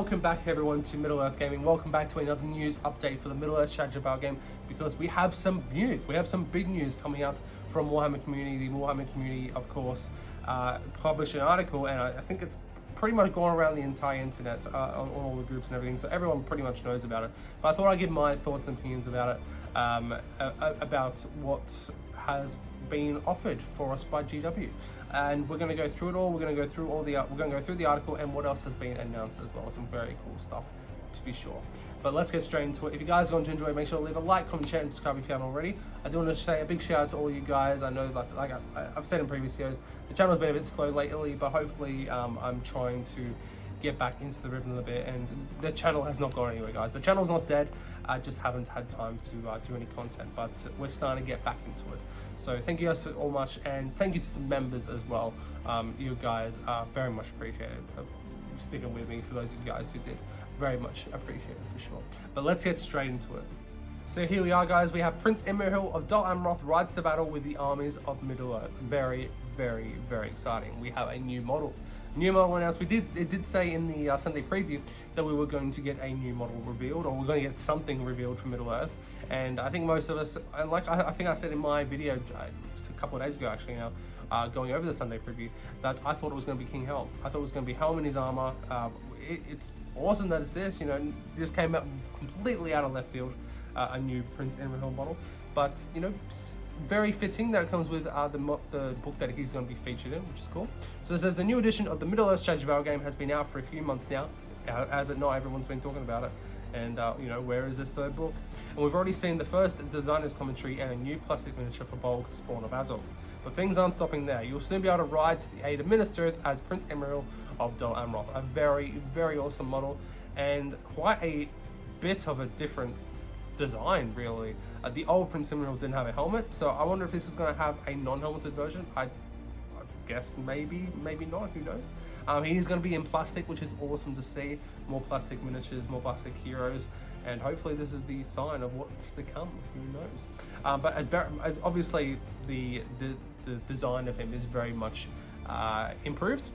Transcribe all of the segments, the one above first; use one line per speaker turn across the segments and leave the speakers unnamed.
welcome back everyone to Middle-earth Gaming. Welcome back to another news update for the Middle-earth strategy battle game, because we have some news. We have some big news coming out from Warhammer community. The Warhammer community, of course, published an article, and I think it's pretty much gone around the entire internet on all the groups and everything, so everyone pretty much knows about it. But I thought I'd give my thoughts and opinions about it, about what has been offered for us by GW, and we're going to go through it all. We're going to go through the article and what else has been announced as well. Some very cool stuff, to be sure. But let's get straight into it. If you guys are going to enjoy it, make sure to leave a like, comment, share, and subscribe if you haven't already. I do want to say a big shout out to all you guys. I know, like I've said in previous videos, the channel's been a bit slow lately, but hopefully I'm trying to get back into the rhythm a bit, and the channel has not gone anywhere, guys. The channel's not dead. I just haven't had time to do any content, but we're starting to get back into it. So thank you guys so much, and thank you to the members as well. You guys are very much appreciated. Sticking with me, for those of you guys who did, very much appreciated for sure. But let's get straight into it. So here we are, guys. We have Prince Imrahil of Dol Amroth rides to battle with the armies of Middle-earth. Very, very, very exciting. We have a new model. New model announced. It did say in the Sunday preview that we were going to get a new model revealed, or we're going to get something revealed from Middle-earth. And I think most of us, like I think I said in my video just a couple of days ago, actually now, going over the Sunday preview, that I thought it was going to be King Helm. I thought it was going to be Helm in his armor. It's awesome that it's this. You know, this came out completely out of left field. A new Prince Imrahil model, but you know, very fitting that it comes with the book that he's going to be featured in, which is cool. So it says the new edition of the Middle-earth strategy battle game has been out for a few months now, as it not everyone's been talking about it. And you know, where is this third book? And we've already seen the first designer's commentary and a new plastic miniature for Bulk, Spawn of Azov. But things aren't stopping there. You'll soon be able to ride to the aid of Middle-earth as Prince Imrahil of Dol Amroth. A very, very awesome model, and quite a bit of a different design, really. The old Prince Imrahil didn't have a helmet, so I wonder if this is going to have a non-helmeted version. I guess maybe not, who knows. He's going to be in plastic, which is awesome to see. More plastic miniatures, more plastic heroes, and hopefully this is the sign of what's to come, who knows. But obviously the design of him is very much improved.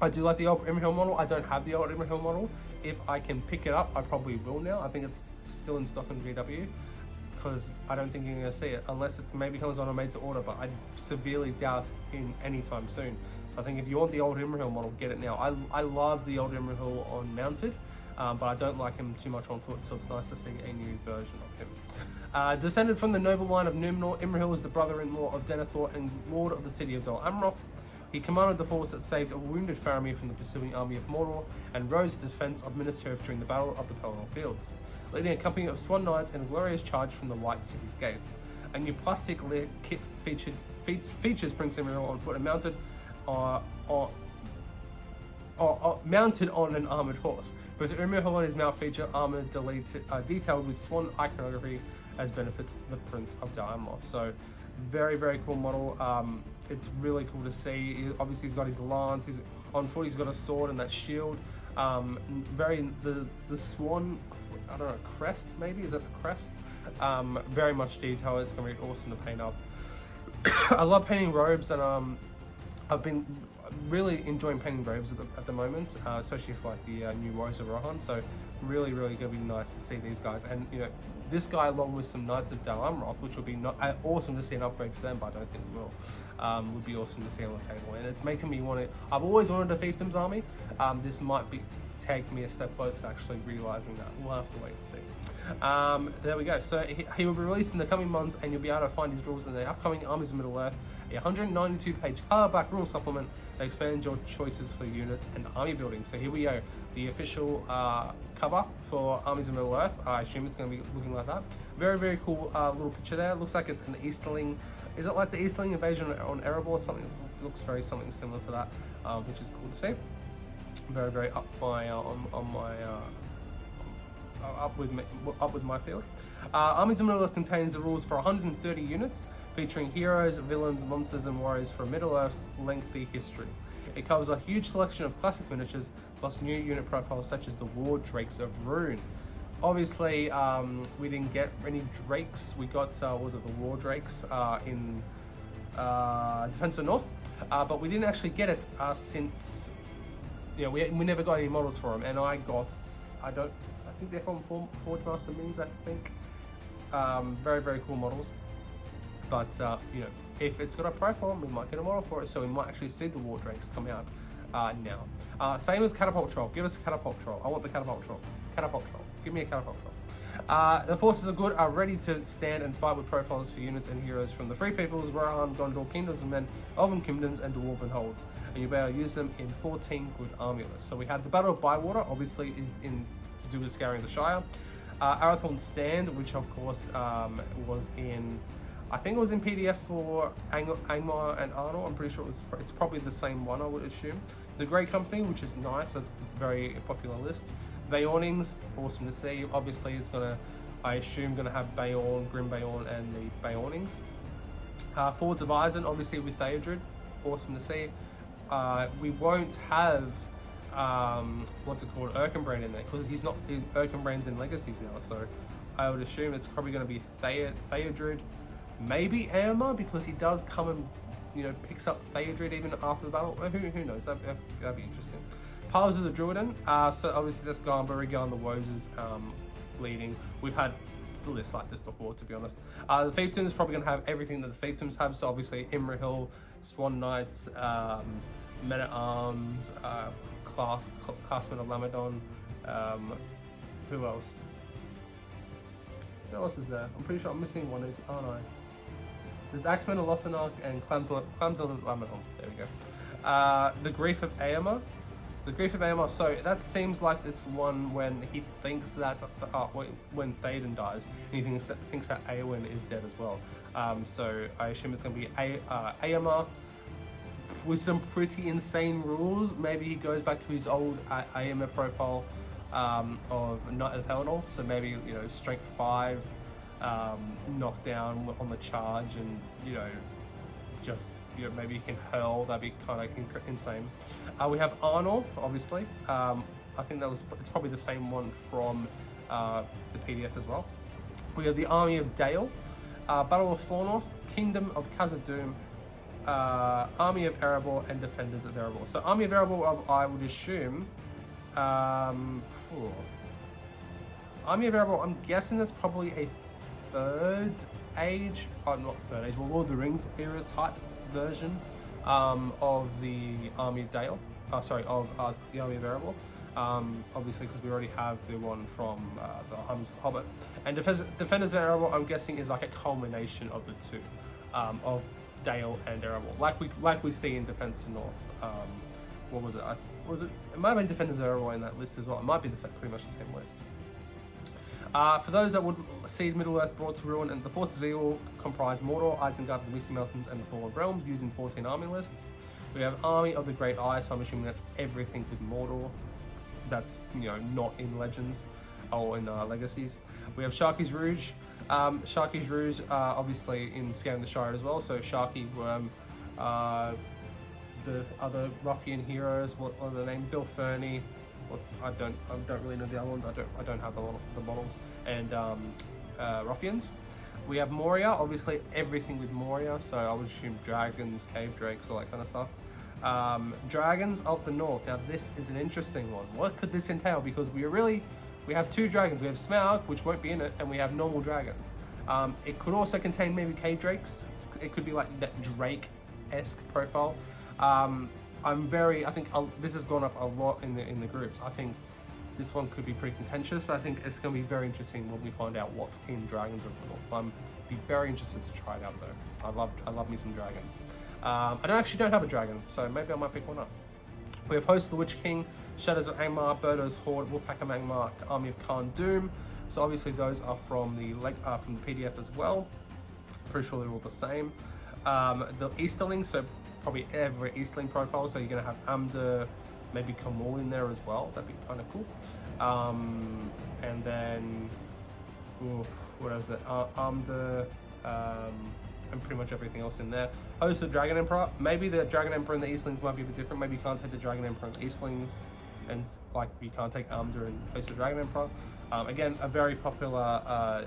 I do like the old Imrahil model. I don't have the old Imrahil model. If I can pick it up, I probably will now. I think it's still in stock in GW, because I don't think you're going to see it unless it maybe comes on a made to order, but I severely doubt in any time soon. So I think if you want the old Imrahil model, get it now. I love the old Imrahil on mounted, but I don't like him too much on foot, so it's nice to see a new version of him. Descended from the noble line of Numenor, Imrahil is the brother-in-law of Denethor and lord of the city of Dol Amroth. He commanded the force that saved a wounded Faramir from the pursuing army of Mordor and rose to the defense of Minas Tirith during the Battle of the Pelennor Fields, leading a company of swan knights in a glorious charge from the White City's gates. A new plastic kit features Prince Imrahil on foot and mounted on an armored horse. Both Imrahil and his mount feature armor detailed with swan iconography as benefit the Prince of Dol Amroth. So very, very cool model. It's really cool to see. Obviously he's got his lance, he's on foot, he's got a sword and that shield. The swan, I don't know, crest maybe, is that a crest? Very much detail. It's gonna be awesome to paint up. I love painting robes, and I've been really enjoying painting robes at the moment, especially for like the new Warriors of Rohan. So really gonna be nice to see these guys, and you know, this guy along with some Knights of Dol Amroth, which would be awesome to see an upgrade for them, but I don't think it will. Would be awesome to see on the table, and it's making me want it. I've always wanted a fiefdom's army. This might be taking me a step closer to actually realizing that. We'll have to wait and see. There we go. So he will be released in the coming months, and you'll be able to find his rules in the upcoming Armies of Middle-earth, a 192-page hardback rule supplement that expands your choices for units and army building. So here we go, the official cover for Armies of Middle-earth. I assume it's going to be looking like that. Very, very cool little picture there. It looks like it's an Easterling. Is it like the Easterling invasion on Erebor or something? It looks very something similar to that, which is cool to see. Very, very up with my field. Armies of Middle-earth contains the rules for 130 units, featuring heroes, villains, monsters, and warriors from Middle-earth's lengthy history. It covers a huge selection of classic miniatures, plus new unit profiles such as the War Drakes of Rune. Obviously, we didn't get any Drakes. We got, was it the War Drakes in Defense of the North? But we didn't actually get it since yeah, we never got any models for them, and I think they're from Forge Master Minis, I think. Very, very cool models. But, you know, if it's got a profile, we might get a model for it, so we might actually see the War Drakes come out now. Same as Catapult Troll. Give us a Catapult Troll. I want the Catapult Troll. Catapult Troll. Give me a Catapult Troll. The forces are good, are ready to stand and fight with profiles for units and heroes from the Free Peoples, Rohan, Gondor, Kingdoms of Men, Elven Kingdoms, and Dwarven Holds. And you'll be able to use them in 14 good army lists. So we had the Battle of Bywater, obviously, is to do with scouring the Shire. Arathorn's Stand, which of course was in, I think it was in PDF for Angmar and Arnold. I'm pretty sure it's probably the same one, I would assume. The Grey Company, which is nice, it's a very popular list. Beornings, awesome to see. Obviously, it's gonna, I assume, gonna have Beorn, Grim Beorn, and the Beornings. Forwards of Eisen, obviously with Theodred, awesome to see. We won't have what's it called, Erkenbrand in there, because he's not, Erkenbrand's in Legacies now, so I would assume it's probably going to be Theodred, maybe Éomer, because he does come and, you know, picks up Theodred even after the battle. Who knows, that'd be interesting. Powers of the Druiden, so obviously that's Garnbury, Garn the Woses, leading. We've had the list like this before, to be honest. The Fiefdoms is probably going to have everything that the Fiefdoms have, so obviously Imrahil, Swan Knights, Men at Arms, Classmen of Lamadon, who else? Who else is there? I'm pretty sure I'm missing one. Oh no. There's Axemen of Lossarnach and Clams of Lamadon. There we go. The Grief of Éomer. The Grief of Éomer, so that seems like it's one when he thinks that, when Théoden dies, and he thinks that Éowyn is dead as well. So I assume it's going to be Éomer with some pretty insane rules. Maybe he goes back to his old Éomer profile of Knight of Pelennor, so maybe, you know, strength 5, knockdown on the charge, and, you know, just, you know, maybe he can hurl. That'd be kind of insane. We have Arnold, obviously. I think it's probably the same one from the PDF as well. We have the Army of Dale, Battle of Fornos, Kingdom of Khazad-dûm, Army of Erebor, and Defenders of Erebor. So Army of Erebor, I would assume. Army of Erebor, I'm guessing that's probably a third age, not third age, well, Lord of the Rings era type version of the Army of Dale. Of the Army of Erebor. Obviously, because we already have the one from the Armies of the Hobbit. And Defenders of Erebor, I'm guessing, is like a culmination of the two, of Dale and Erebor, like we see in Defense of North. What was it? It might have been Defenders of Erebor in that list as well. It might be pretty much the same list. For those that would see Middle-earth brought to ruin, and the forces of evil comprise Mordor, Isengard, the Misty Mountains, and the Fallen Realms, using 14 army lists. We have Army of the Great Eye, so I'm assuming that's everything with Mordor. That's, you know, not in Legends or in Legacies. We have Sharky's Rouge. Sharky's Rouge, obviously in Scanning the Shire as well. So Sharky, the other ruffian heroes. What are the name? Bill Fernie. I don't really know the other ones. I don't have the models. And ruffians. We have Moria, obviously everything with Moria. So I would assume dragons, cave drakes, all that kind of stuff. Dragons of the North. Now this is an interesting one. What could this entail? Because we have two dragons. We have Smaug, which won't be in it, and we have normal dragons. It could also contain maybe cave drakes. It could be like that Drake-esque profile. I think this has gone up a lot in the groups. I think this one could be pretty contentious. I think it's going to be very interesting when we find out what's in Dragons of the North. I'm be very interested to try it out though. I love me some dragons. I don't have a dragon, so maybe I might pick one up. We have Host of the Witch King, Shadows of Angmar, Birdo's Horde, Wolfpack of Angmar, Army of Khazad-dûm. So obviously those are from the PDF as well. Pretty sure they're all the same. The Easterling, so probably every Easterling profile. So you're gonna have Amder, maybe Kamul in there as well. That'd be kind of cool. And then what else is it? Amder, and pretty much everything else in there. Host of the Dragon Emperor. Maybe the Dragon Emperor and the Eastlings might be a bit different. Maybe you can't take the Dragon Emperor and the Eastlings, and like you can't take Amder and Host of the Dragon Emperor. Again, a very popular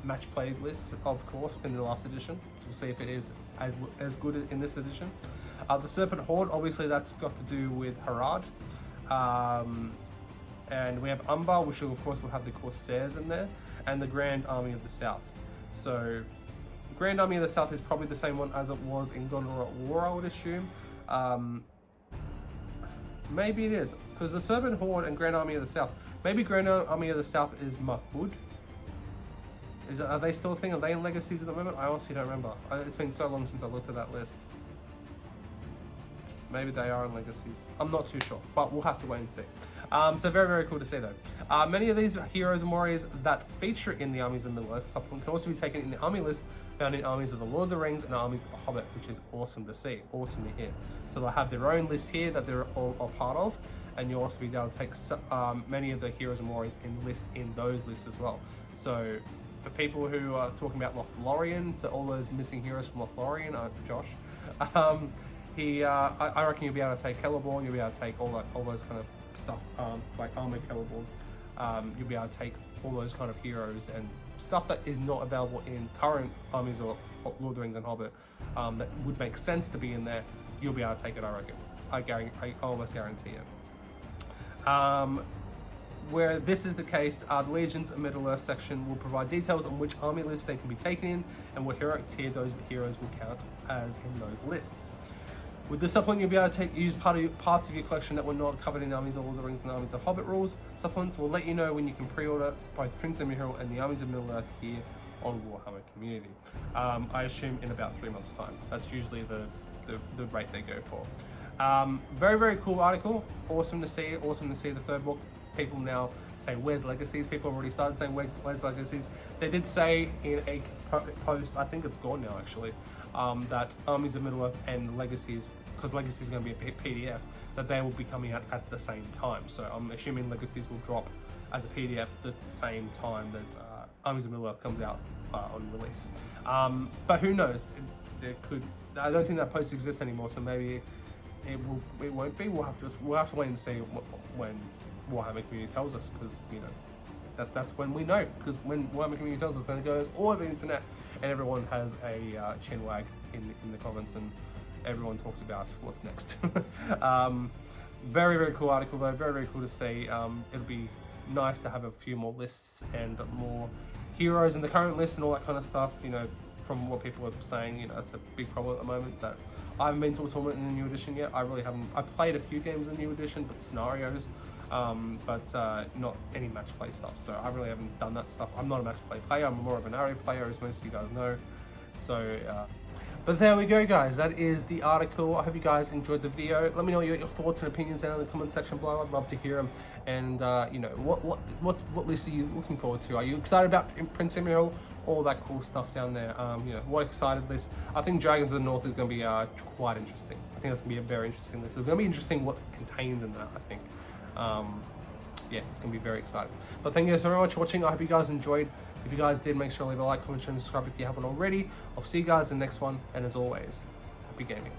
match play list, of course, in the last edition. So we'll see if it is as good in this edition. The Serpent Horde, obviously that's got to do with Harad. And we have Umbar, which of course will have the Corsairs in there, and the Grand Army of the South. So, Grand Army of the South is probably the same one as it was in Gondor at War, I would assume. Maybe it is, because the Serpent Horde and Grand Army of the South, maybe Grand Army of the South is Mahmud. Are they still a thing? Are they in Legacies at the moment? I honestly don't remember. It's been so long since I looked at that list. Maybe they are in Legacies. I'm not too sure, but we'll have to wait and see. So very, very cool to see though. Many of these heroes and warriors that feature in the Armies of Middle-earth supplement can also be taken in the army list found in Armies of the Lord of the Rings and Armies of the Hobbit, which is awesome to see, awesome to hear. So they'll have their own list here that they're all a part of, and you'll also be able to take many of the heroes and warriors in those lists as well. So for people who are talking about Lothlorien, so all those missing heroes from Lothlorien, Josh, I reckon you'll be able to take Celeborn, you'll be able to take all those kind of stuff, like Armored Celeborn. You'll be able to take all those kind of heroes and stuff that is not available in current Armies of Lord of the Rings and Hobbit, that would make sense to be in there. You'll be able to take it, I reckon. I almost guarantee it. Where this is the case, the Legions of Middle-earth section will provide details on which army list they can be taken in and what heroic tier those heroes will count as in those lists. With this supplement, you'll be able to use parts of your collection that were not covered in Armies of Lord of the Rings and Armies of Hobbit rules. Supplements will let you know when you can pre-order both Prince Imrahil and the Armies of Middle-earth here on Warhammer Community. I assume in about 3 months' time. That's usually the rate they go for. Very, very cool article. Awesome to see the third book. People now say, where's Legacies? People have already started saying, where's Legacies? They did say in a post, I think it's gone now actually, that Armies of Middle-earth and Legacies, because Legacies is going to be a PDF, that they will be coming out at the same time. So I'm assuming Legacies will drop as a PDF the same time that Armies of Middle-earth comes out on release. But who knows? I don't think that post exists anymore, so maybe it won't be. We'll have to wait and see when Warhammer Community tells us, because that's when we know, because when Warhammer Community tells us, then it goes all over the internet and everyone has a chin wag in the comments and everyone talks about what's next. Very, very cool article though, very, very cool to see. It'll be nice to have a few more lists and more heroes in the current list and all that kind of stuff. From what people are saying, it's a big problem at the moment that I haven't been to a tournament in the new edition yet. I really haven't. I played a few games in the new edition, but scenarios, but not any match play stuff. So I really haven't done that stuff. I'm not a match play player. I'm more of an area player, as most of you guys know. So, but there we go, guys. That is the article. I hope you guys enjoyed the video. Let me know your thoughts and opinions down in the comment section below. I'd love to hear them. And what list are you looking forward to? Are you excited about Prince Imrahil? All that cool stuff down there. What excited list. I think Dragons of the North is going to be quite interesting. I think that's going to be a very interesting list. It's going to be interesting what's contained in that, I think. Yeah, it's going to be very exciting. But thank you guys so very much for watching. I hope you guys enjoyed. If you guys did, make sure to leave a like, comment, share, and subscribe if you haven't already. I'll see you guys in the next one. And as always, happy gaming.